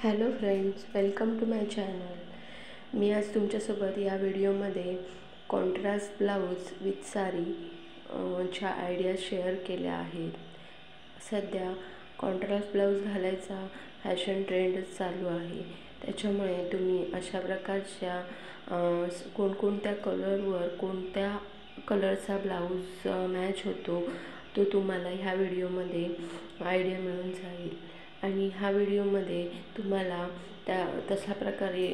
Hello friends, welcome to my channel. मी आज तुमच्यासोबत या व्हिडिओमध्ये कॉन्ट्रास्ट ब्लाऊज विथ साडी च्या आयडिया शेअर केल्या आहेत। सध्या कॉन्ट्रास्ट ब्लाऊज घालायचा फॅशन ट्रेंडच चालू आहे, त्याच्यामुळे तुम्ही अशा प्रकारच्या कोणकोणत्या कलरवर कोणत्या कलरचा ब्लाऊज मॅच होतो तो तुम्हाला ह्या व्हिडिओमध्ये आयडिया मिळून जाईल। आणि ह्या व्हिडिओमध्ये तुम्हाला तशा प्रकारे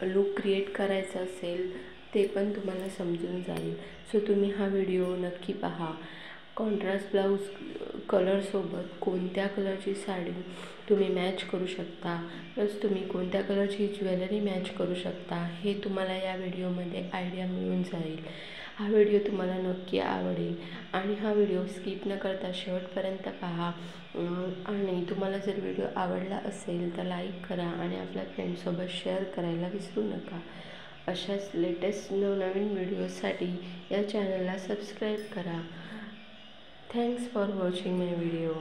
लुक क्रिएट करायचा असेल ते पण तुम्हाला समजून जाईल। सो तुम्ही हा व्हिडिओ नक्की पहा। कॉन्ट्रास्ट ब्लाऊज कलरसोबत कोणत्या कलरची साडी तुम्ही मॅच करू शकता, प्लस तुम्ही कोणत्या कलरची ज्वेलरी मॅच करू शकता हे तुम्हाला या व्हिडिओमध्ये आयडिया मिळून जाईल। हा व्हिडिओ तुम्हाला नक्की आवडेल आणि हा व्हिडिओ स्किप न करता शेवटपर्यंत पहा। आणि तुम्हाला जर व्हिडिओ आवडला असेल तर लाईक करा आणि आपल्या फ्रेंड्ससोबत शेअर करायला विसरू नका। अशाच लेटेस्ट नवनवीन व्हिडिओसाठी या चॅनलला सबस्क्राईब करा। Thanks for watching my video.